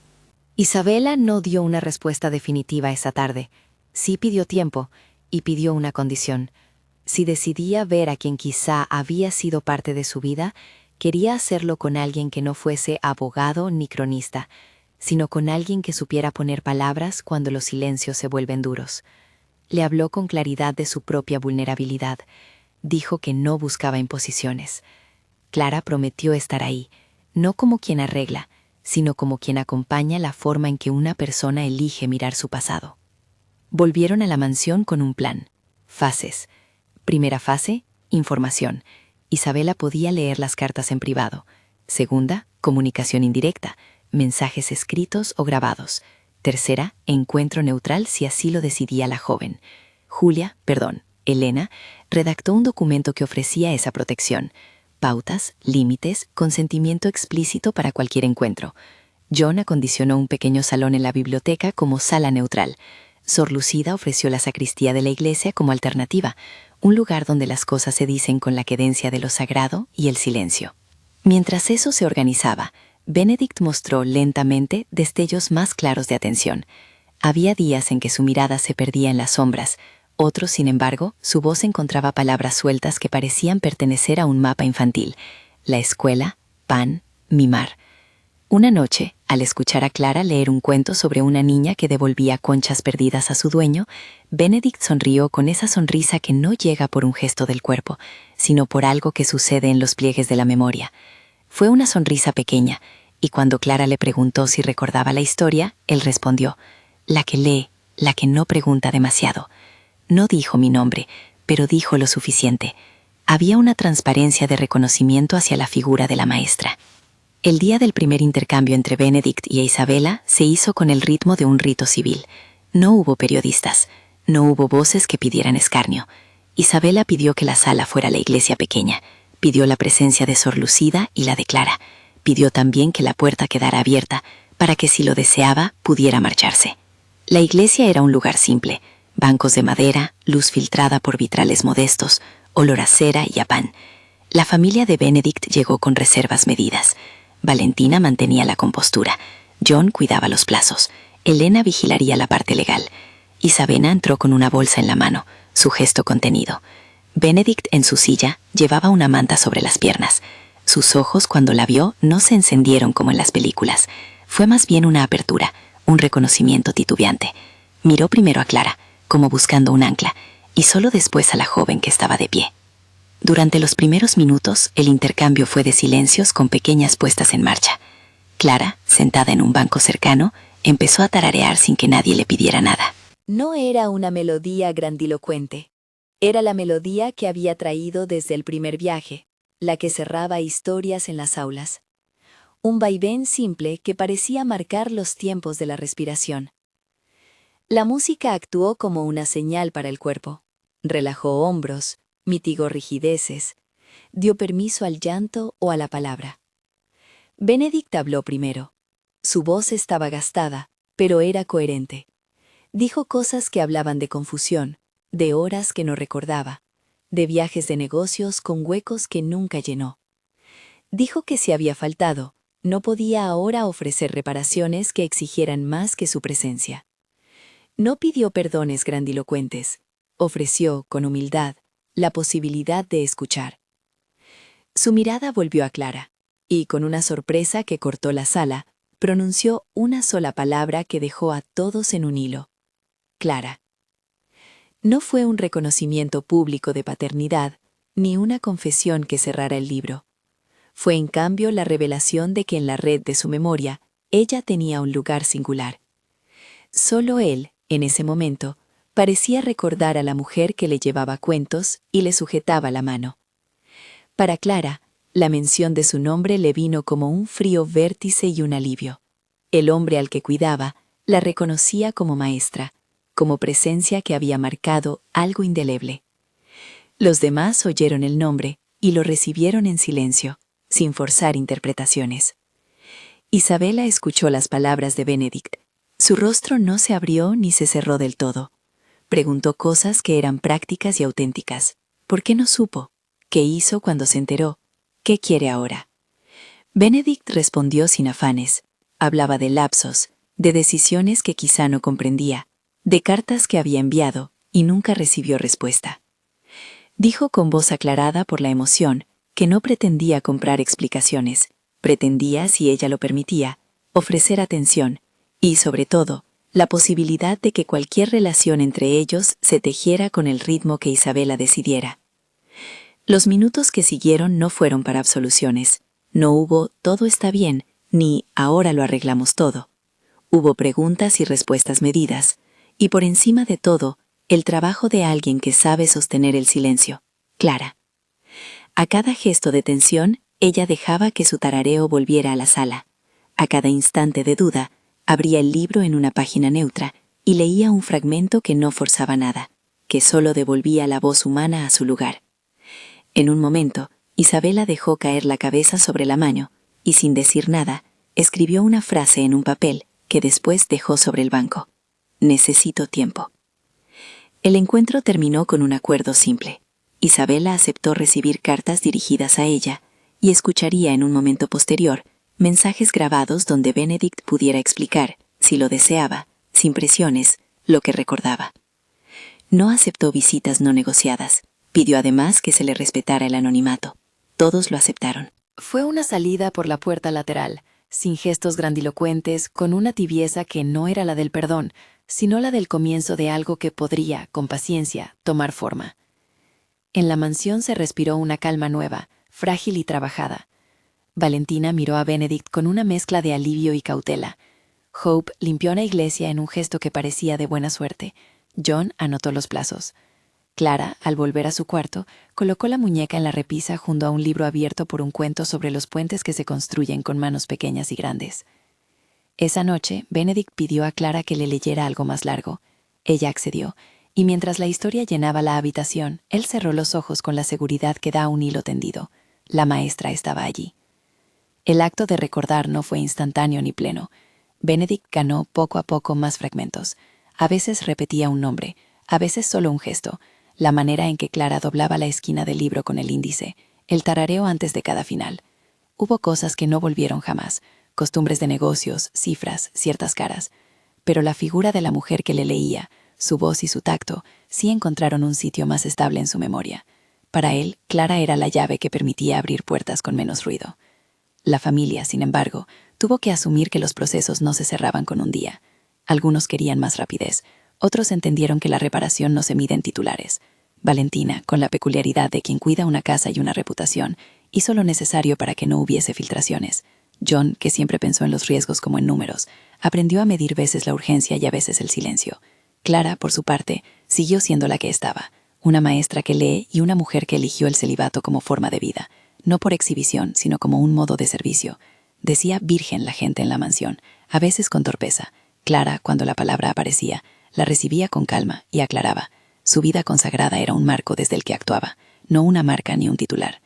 Isabela no dio una respuesta definitiva esa tarde. Sí pidió tiempo, y pidió una condición. Si decidía ver a quien quizá había sido parte de su vida, quería hacerlo con alguien que no fuese abogado ni cronista, sino con alguien que supiera poner palabras cuando los silencios se vuelven duros. Le habló con claridad de su propia vulnerabilidad. Dijo que no buscaba imposiciones. Clara prometió estar ahí, no como quien arregla, sino como quien acompaña la forma en que una persona elige mirar su pasado. Volvieron a la mansión con un plan. Fases. Primera fase, información. Isabela podía leer las cartas en privado. Segunda, comunicación indirecta, mensajes escritos o grabados. Tercera, encuentro neutral si así lo decidía la joven. Elena, redactó un documento que ofrecía esa protección. Pautas, límites, consentimiento explícito para cualquier encuentro. John acondicionó un pequeño salón en la biblioteca como sala neutral. Sor Lucida ofreció la sacristía de la iglesia como alternativa, un lugar donde las cosas se dicen con la quedencia de lo sagrado y el silencio. Mientras eso se organizaba, Benedict mostró lentamente destellos más claros de atención. Había días en que su mirada se perdía en las sombras, otros, sin embargo, su voz encontraba palabras sueltas que parecían pertenecer a un mapa infantil: la escuela, pan, mimar. Una noche, al escuchar a Clara leer un cuento sobre una niña que devolvía conchas perdidas a su dueño, Benedict sonrió con esa sonrisa que no llega por un gesto del cuerpo, sino por algo que sucede en los pliegues de la memoria. Fue una sonrisa pequeña, y cuando Clara le preguntó si recordaba la historia, él respondió: «La que lee, la que no pregunta demasiado». No dijo mi nombre, pero dijo lo suficiente. Había una transparencia de reconocimiento hacia la figura de la maestra. El día del primer intercambio entre Benedict y Isabela se hizo con el ritmo de un rito civil. No hubo periodistas, no hubo voces que pidieran escarnio. Isabela pidió que la sala fuera la iglesia pequeña, pidió la presencia de Sor Lucida y la de Clara, pidió también que la puerta quedara abierta para que si lo deseaba pudiera marcharse. La iglesia era un lugar simple, bancos de madera, luz filtrada por vitrales modestos, olor a cera y a pan. La familia de Benedict llegó con reservas medidas. Valentina mantenía la compostura, John cuidaba los plazos, Elena vigilaría la parte legal. Isabela entró con una bolsa en la mano, su gesto contenido. Benedict en su silla llevaba una manta sobre las piernas. Sus ojos, cuando la vio, no se encendieron como en las películas. Fue más bien una apertura, un reconocimiento titubeante. Miró primero a Clara, como buscando un ancla, y solo después a la joven que estaba de pie. Durante los primeros minutos, el intercambio fue de silencios con pequeñas puestas en marcha. Clara, sentada en un banco cercano, empezó a tararear sin que nadie le pidiera nada. No era una melodía grandilocuente. Era la melodía que había traído desde el primer viaje, la que cerraba historias en las aulas. Un vaivén simple que parecía marcar los tiempos de la respiración. La música actuó como una señal para el cuerpo. Relajó hombros, mitigó rigideces, dio permiso al llanto o a la palabra. Benedict habló primero. Su voz estaba gastada, pero era coherente. Dijo cosas que hablaban de confusión, de horas que no recordaba, de viajes de negocios con huecos que nunca llenó. Dijo que si había faltado, no podía ahora ofrecer reparaciones que exigieran más que su presencia. No pidió perdones grandilocuentes, ofreció, con humildad, la posibilidad de escuchar. Su mirada volvió a Clara, y con una sorpresa que cortó la sala, pronunció una sola palabra que dejó a todos en un hilo. Clara. No fue un reconocimiento público de paternidad, ni una confesión que cerrara el libro. Fue en cambio la revelación de que en la red de su memoria, ella tenía un lugar singular. Solo él, en ese momento, parecía recordar a la mujer que le llevaba cuentos y le sujetaba la mano. Para Clara, la mención de su nombre le vino como un frío vértice y un alivio. El hombre al que cuidaba la reconocía como maestra, como presencia que había marcado algo indeleble. Los demás oyeron el nombre y lo recibieron en silencio, sin forzar interpretaciones. Isabela escuchó las palabras de Benedict. Su rostro no se abrió ni se cerró del todo. Preguntó cosas que eran prácticas y auténticas. ¿Por qué no supo? ¿Qué hizo cuando se enteró? ¿Qué quiere ahora? Benedict respondió sin afanes. Hablaba de lapsos, de decisiones que quizá no comprendía, de cartas que había enviado y nunca recibió respuesta. Dijo con voz aclarada por la emoción que no pretendía comprar explicaciones, pretendía, si ella lo permitía, ofrecer atención y, sobre todo, la posibilidad de que cualquier relación entre ellos se tejiera con el ritmo que Isabela decidiera. Los minutos que siguieron no fueron para absoluciones. No hubo «todo está bien» ni «ahora lo arreglamos todo». Hubo preguntas y respuestas medidas, y por encima de todo, el trabajo de alguien que sabe sostener el silencio, Clara. A cada gesto de tensión, ella dejaba que su tarareo volviera a la sala. A cada instante de duda, abría el libro en una página neutra y leía un fragmento que no forzaba nada, que solo devolvía la voz humana a su lugar. En un momento, Isabela dejó caer la cabeza sobre la mano y, sin decir nada, escribió una frase en un papel que después dejó sobre el banco. Necesito tiempo. El encuentro terminó con un acuerdo simple. Isabela aceptó recibir cartas dirigidas a ella y escucharía en un momento posterior mensajes grabados donde Benedict pudiera explicar, si lo deseaba, sin presiones, lo que recordaba. No aceptó visitas no negociadas. Pidió además que se le respetara el anonimato. Todos lo aceptaron. Fue una salida por la puerta lateral, sin gestos grandilocuentes, con una tibieza que no era la del perdón, sino la del comienzo de algo que podría, con paciencia, tomar forma. En la mansión se respiró una calma nueva, frágil y trabajada. Valentina miró a Benedict con una mezcla de alivio y cautela. Hope limpió la iglesia en un gesto que parecía de buena suerte. John anotó los plazos. Clara, al volver a su cuarto, colocó la muñeca en la repisa junto a un libro abierto por un cuento sobre los puentes que se construyen con manos pequeñas y grandes. Esa noche, Benedict pidió a Clara que le leyera algo más largo. Ella accedió, y mientras la historia llenaba la habitación, él cerró los ojos con la seguridad que da un hilo tendido. La maestra estaba allí. El acto de recordar no fue instantáneo ni pleno. Benedict ganó poco a poco más fragmentos. A veces repetía un nombre, a veces solo un gesto, la manera en que Clara doblaba la esquina del libro con el índice, el tarareo antes de cada final. Hubo cosas que no volvieron jamás, costumbres de negocios, cifras, ciertas caras. Pero la figura de la mujer que le leía, su voz y su tacto, sí encontraron un sitio más estable en su memoria. Para él, Clara era la llave que permitía abrir puertas con menos ruido. La familia, sin embargo, tuvo que asumir que los procesos no se cerraban con un día. Algunos querían más rapidez, otros entendieron que la reparación no se mide en titulares. Valentina, con la peculiaridad de quien cuida una casa y una reputación, hizo lo necesario para que no hubiese filtraciones. John, que siempre pensó en los riesgos como en números, aprendió a medir veces la urgencia y a veces el silencio. Clara, por su parte, siguió siendo la que estaba, una maestra que lee y una mujer que eligió el celibato como forma de vida, no por exhibición, sino como un modo de servicio. Decía virgen la gente en la mansión, a veces con torpeza. Clara, cuando la palabra aparecía, la recibía con calma y aclaraba. Su vida consagrada era un marco desde el que actuaba, no una marca ni un titular.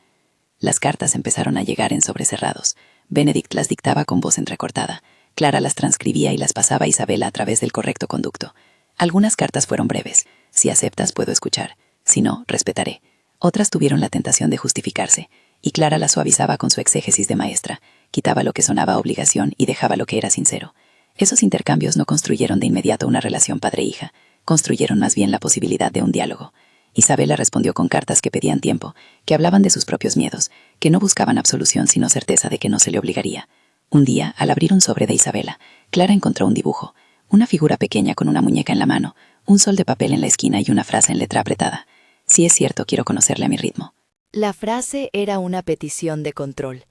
Las cartas empezaron a llegar en sobrecerrados. Benedict las dictaba con voz entrecortada. Clara las transcribía y las pasaba a Isabela a través del correcto conducto. Algunas cartas fueron breves. Si aceptas, puedo escuchar. Si no, respetaré. Otras tuvieron la tentación de justificarse, y Clara las suavizaba con su exégesis de maestra. Quitaba lo que sonaba obligación y dejaba lo que era sincero. Esos intercambios no construyeron de inmediato una relación padre-hija. Construyeron más bien la posibilidad de un diálogo. Isabela respondió con cartas que pedían tiempo, que hablaban de sus propios miedos, que no buscaban absolución sino certeza de que no se le obligaría. Un día, al abrir un sobre de Isabela, Clara encontró un dibujo, una figura pequeña con una muñeca en la mano, un sol de papel en la esquina y una frase en letra apretada. Si es cierto, quiero conocerle a mi ritmo. La frase era una petición de control,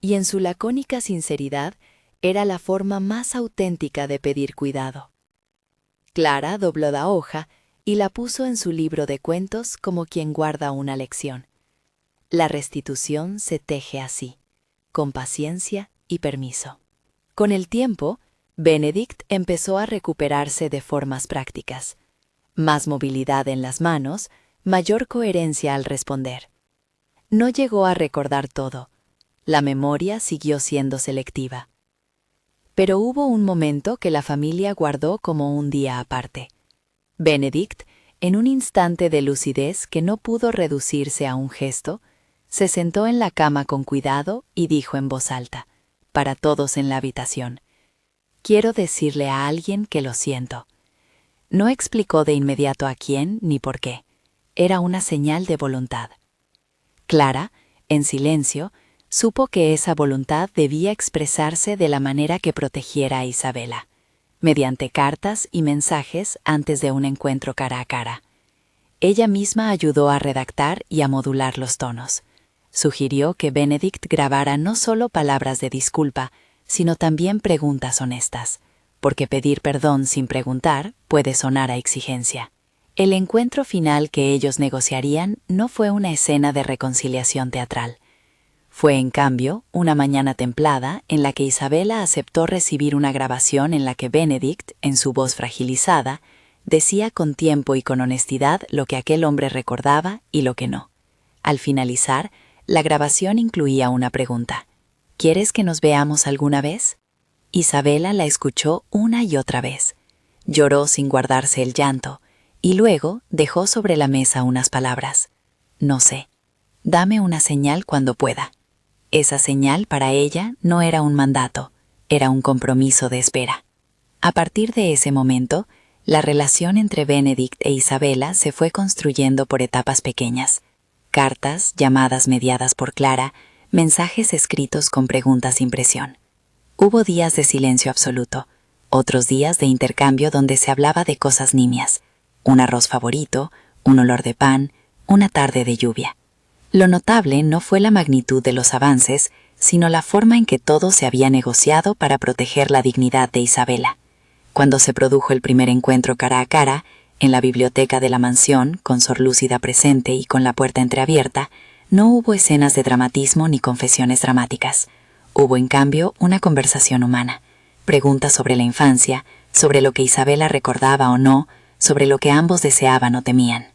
y en su lacónica sinceridad era la forma más auténtica de pedir cuidado. Clara dobló la hoja y la puso en su libro de cuentos como quien guarda una lección. La restitución se teje así, con paciencia y permiso. Con el tiempo, Benedict empezó a recuperarse de formas prácticas. Más movilidad en las manos, mayor coherencia al responder. No llegó a recordar todo. La memoria siguió siendo selectiva. Pero hubo un momento que la familia guardó como un día aparte. Benedict, en un instante de lucidez que no pudo reducirse a un gesto, se sentó en la cama con cuidado y dijo en voz alta, para todos en la habitación: «Quiero decirle a alguien que lo siento». No explicó de inmediato a quién ni por qué. Era una señal de voluntad. Clara, en silencio, supo que esa voluntad debía expresarse de la manera que protegiera a Isabela, mediante cartas y mensajes antes de un encuentro cara a cara. Ella misma ayudó a redactar y a modular los tonos. Sugirió que Benedict grabara no solo palabras de disculpa, sino también preguntas honestas, porque pedir perdón sin preguntar puede sonar a exigencia. El encuentro final que ellos negociarían no fue una escena de reconciliación teatral. Fue, en cambio, una mañana templada en la que Isabela aceptó recibir una grabación en la que Benedict, en su voz fragilizada, decía con tiempo y con honestidad lo que aquel hombre recordaba y lo que no. Al finalizar, la grabación incluía una pregunta: ¿Quieres que nos veamos alguna vez? Isabela la escuchó una y otra vez. Lloró sin guardarse el llanto, y luego dejó sobre la mesa unas palabras: «No sé. Dame una señal cuando pueda». Esa señal para ella no era un mandato, era un compromiso de espera. A partir de ese momento, la relación entre Benedict e Isabela se fue construyendo por etapas pequeñas. Cartas, llamadas mediadas por Clara, mensajes escritos con preguntas sin presión. Hubo días de silencio absoluto, otros días de intercambio donde se hablaba de cosas nimias: un arroz favorito, un olor de pan, una tarde de lluvia. Lo notable no fue la magnitud de los avances, sino la forma en que todo se había negociado para proteger la dignidad de Isabela. Cuando se produjo el primer encuentro cara a cara, en la biblioteca de la mansión, con Sor Lúcida presente y con la puerta entreabierta, no hubo escenas de dramatismo ni confesiones dramáticas. Hubo, en cambio, una conversación humana, preguntas sobre la infancia, sobre lo que Isabela recordaba o no, sobre lo que ambos deseaban o temían.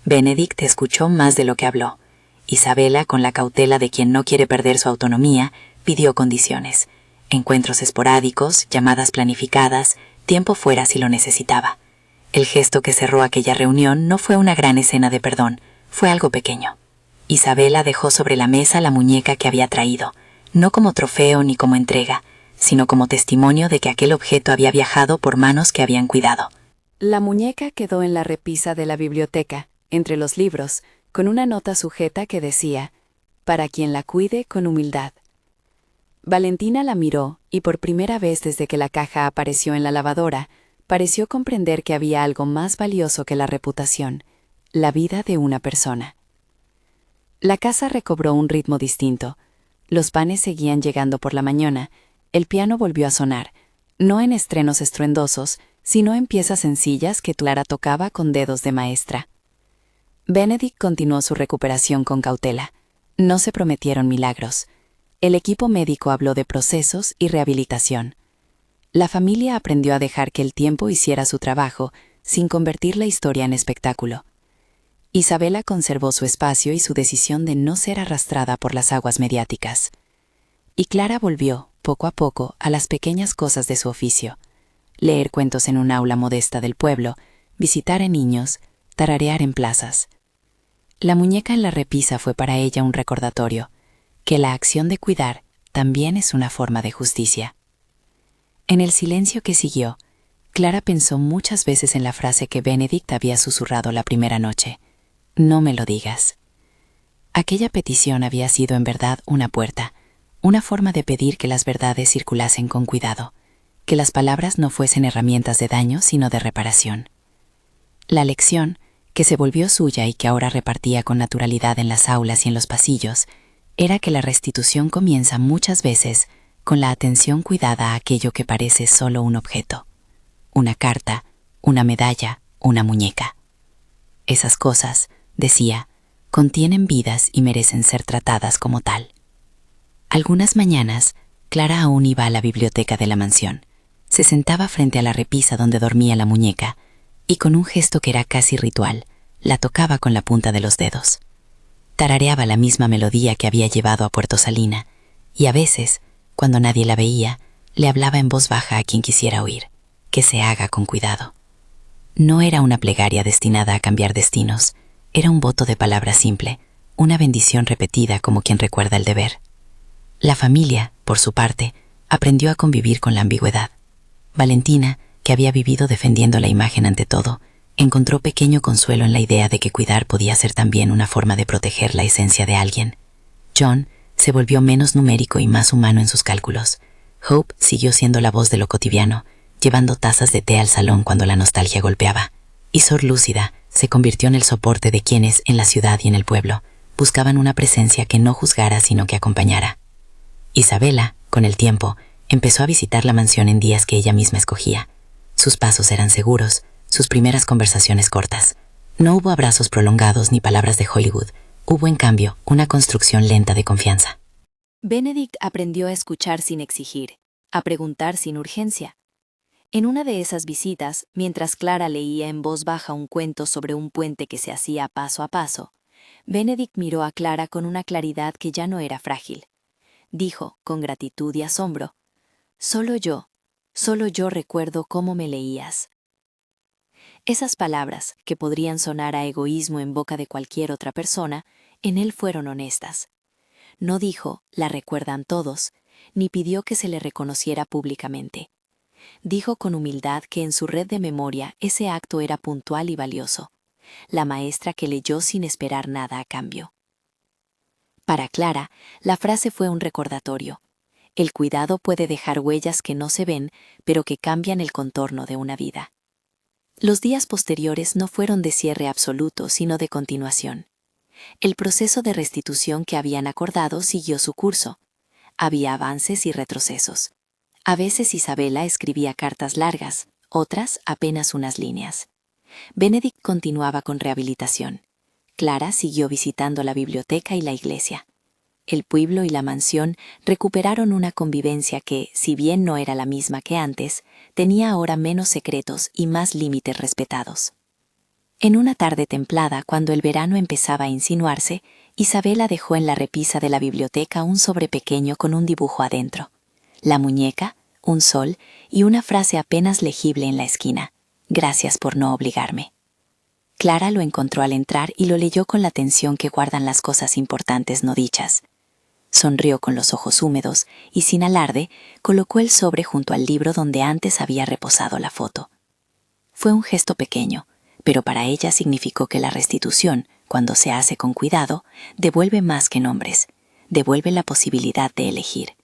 Benedict escuchó más de lo que habló. Isabela, con la cautela de quien no quiere perder su autonomía, pidió condiciones: encuentros esporádicos, llamadas planificadas, tiempo fuera si lo necesitaba. El gesto que cerró aquella reunión no fue una gran escena de perdón, fue algo pequeño. Isabela dejó sobre la mesa la muñeca que había traído, no como trofeo ni como entrega, sino como testimonio de que aquel objeto había viajado por manos que habían cuidado. La muñeca quedó en la repisa de la biblioteca, entre los libros, con una nota sujeta que decía: «Para quien la cuide con humildad». Valentina la miró y por primera vez desde que la caja apareció en la lavadora, pareció comprender que había algo más valioso que la reputación, la vida de una persona. La casa recobró un ritmo distinto. Los panes seguían llegando por la mañana, el piano volvió a sonar, no en estrenos estruendosos, sino en piezas sencillas que Clara tocaba con dedos de maestra. Benedict continuó su recuperación con cautela. No se prometieron milagros. El equipo médico habló de procesos y rehabilitación. La familia aprendió a dejar que el tiempo hiciera su trabajo sin convertir la historia en espectáculo. Isabela conservó su espacio y su decisión de no ser arrastrada por las aguas mediáticas. Y Clara volvió, poco a poco, a las pequeñas cosas de su oficio: leer cuentos en un aula modesta del pueblo, visitar a niños, tararear en plazas. La muñeca en la repisa fue para ella un recordatorio, que la acción de cuidar también es una forma de justicia. En el silencio que siguió, Clara pensó muchas veces en la frase que Benedict había susurrado la primera noche: «No me lo digas». Aquella petición había sido en verdad una puerta, una forma de pedir que las verdades circulasen con cuidado, que las palabras no fuesen herramientas de daño sino de reparación. La lección, que se volvió suya y que ahora repartía con naturalidad en las aulas y en los pasillos, era que la restitución comienza muchas veces con la atención cuidada a aquello que parece solo un objeto: una carta, una medalla, una muñeca. Esas cosas, decía, contienen vidas y merecen ser tratadas como tal. Algunas mañanas, Clara aún iba a la biblioteca de la mansión. Se sentaba frente a la repisa donde dormía la muñeca y con un gesto que era casi ritual, la tocaba con la punta de los dedos. Tarareaba la misma melodía que había llevado a Puerto Salina y a veces, cuando nadie la veía, le hablaba en voz baja a quien quisiera oír: que se haga con cuidado. No era una plegaria destinada a cambiar destinos, era un voto de palabra simple, una bendición repetida como quien recuerda el deber. La familia, por su parte, aprendió a convivir con la ambigüedad. Valentina, que había vivido defendiendo la imagen ante todo, encontró pequeño consuelo en la idea de que cuidar podía ser también una forma de proteger la esencia de alguien. John se volvió menos numérico y más humano en sus cálculos. Hope siguió siendo la voz de lo cotidiano, llevando tazas de té al salón cuando la nostalgia golpeaba. Y Sor Lúcida se convirtió en el soporte de quienes, en la ciudad y en el pueblo, buscaban una presencia que no juzgara sino que acompañara. Isabela, con el tiempo, empezó a visitar la mansión en días que ella misma escogía. Sus pasos eran seguros, sus primeras conversaciones cortas. No hubo abrazos prolongados ni palabras de Hollywood. Hubo, en cambio, una construcción lenta de confianza. Benedict aprendió a escuchar sin exigir, a preguntar sin urgencia. En una de esas visitas, mientras Clara leía en voz baja un cuento sobre un puente que se hacía paso a paso, Benedict miró a Clara con una claridad que ya no era frágil. Dijo, con gratitud y asombro: solo yo recuerdo cómo me leías». Esas palabras, que podrían sonar a egoísmo en boca de cualquier otra persona, en él fueron honestas. No dijo, «la recuerdan todos», ni pidió que se le reconociera públicamente. Dijo con humildad que en su red de memoria ese acto era puntual y valioso, la maestra que leyó sin esperar nada a cambio. Para Clara, la frase fue un recordatorio. El cuidado puede dejar huellas que no se ven, pero que cambian el contorno de una vida. Los días posteriores no fueron de cierre absoluto, sino de continuación. El proceso de restitución que habían acordado siguió su curso. Había avances y retrocesos. A veces Isabela escribía cartas largas, otras apenas unas líneas. Benedict continuaba con rehabilitación. Clara siguió visitando la biblioteca y la iglesia. El pueblo y la mansión recuperaron una convivencia que, si bien no era la misma que antes, tenía ahora menos secretos y más límites respetados. En una tarde templada, cuando el verano empezaba a insinuarse, Isabela dejó en la repisa de la biblioteca un sobre pequeño con un dibujo adentro. La muñeca, un sol y una frase apenas legible en la esquina: «Gracias por no obligarme». Clara lo encontró al entrar y lo leyó con la atención que guardan las cosas importantes no dichas. Sonrió con los ojos húmedos y, sin alarde, colocó el sobre junto al libro donde antes había reposado la foto. Fue un gesto pequeño, pero para ella significó que la restitución, cuando se hace con cuidado, devuelve más que nombres, devuelve la posibilidad de elegir.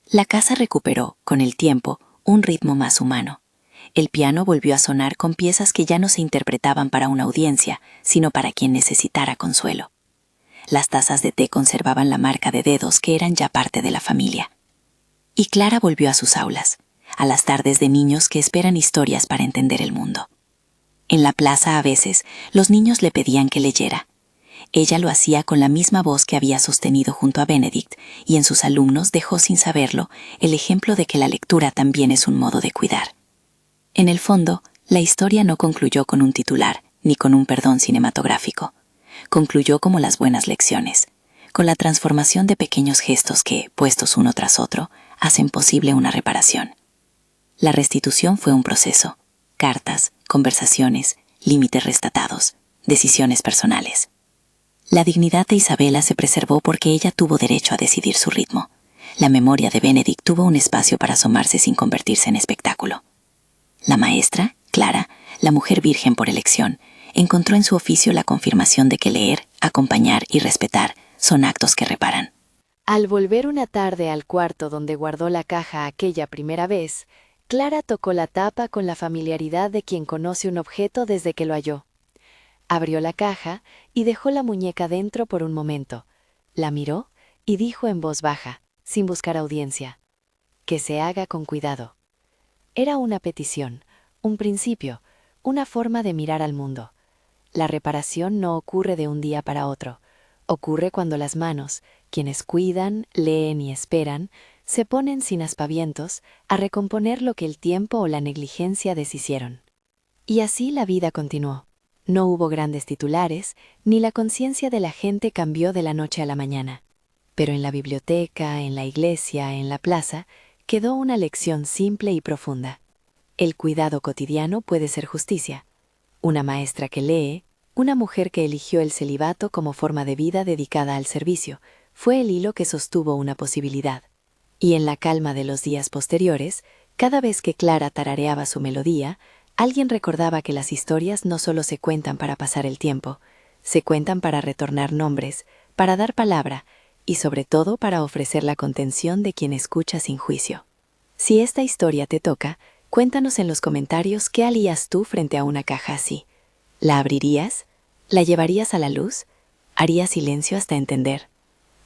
La casa recuperó, con el tiempo, un ritmo más humano. El piano volvió a sonar con piezas que ya no se interpretaban para una audiencia, sino para quien necesitara consuelo. Las tazas de té conservaban la marca de dedos que eran ya parte de la familia. Y Clara volvió a sus aulas, a las tardes de niños que esperan historias para entender el mundo. En la plaza, a veces, los niños le pedían que leyera. Ella lo hacía con la misma voz que había sostenido junto a Benedict, y en sus alumnos dejó sin saberlo el ejemplo de que la lectura también es un modo de cuidar. En el fondo, la historia no concluyó con un titular, ni con un perdón cinematográfico. Concluyó como las buenas lecciones, con la transformación de pequeños gestos que, puestos uno tras otro, hacen posible una reparación. La restitución fue un proceso: cartas, conversaciones, límites restatados, decisiones personales. La dignidad de Isabela se preservó porque ella tuvo derecho a decidir su ritmo. La memoria de Benedict tuvo un espacio para asomarse sin convertirse en espectáculo. La maestra, Clara, la mujer virgen por elección, encontró en su oficio la confirmación de que leer, acompañar y respetar son actos que reparan. Al volver una tarde al cuarto donde guardó la caja aquella primera vez, Clara tocó la tapa con la familiaridad de quien conoce un objeto desde que lo halló. Abrió la caja y dejó la muñeca dentro por un momento. La miró y dijo en voz baja, sin buscar audiencia: «Que se haga con cuidado». Era una petición, un principio, una forma de mirar al mundo. La reparación no ocurre de un día para otro. Ocurre cuando las manos, quienes cuidan, leen y esperan, se ponen sin aspavientos a recomponer lo que el tiempo o la negligencia deshicieron. Y así la vida continuó. No hubo grandes titulares, ni la conciencia de la gente cambió de la noche a la mañana. Pero en la biblioteca, en la iglesia, en la plaza, quedó una lección simple y profunda. El cuidado cotidiano puede ser justicia. Una maestra que lee, una mujer que eligió el celibato como forma de vida dedicada al servicio, fue el hilo que sostuvo una posibilidad. Y en la calma de los días posteriores, cada vez que Clara tarareaba su melodía, alguien recordaba que las historias no solo se cuentan para pasar el tiempo, se cuentan para retornar nombres, para dar palabra y sobre todo para ofrecer la contención de quien escucha sin juicio. Si esta historia te toca, cuéntanos en los comentarios qué harías tú frente a una caja así. ¿La abrirías? ¿La llevarías a la luz? ¿Harías silencio hasta entender?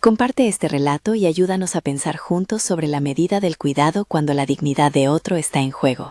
Comparte este relato y ayúdanos a pensar juntos sobre la medida del cuidado cuando la dignidad de otro está en juego.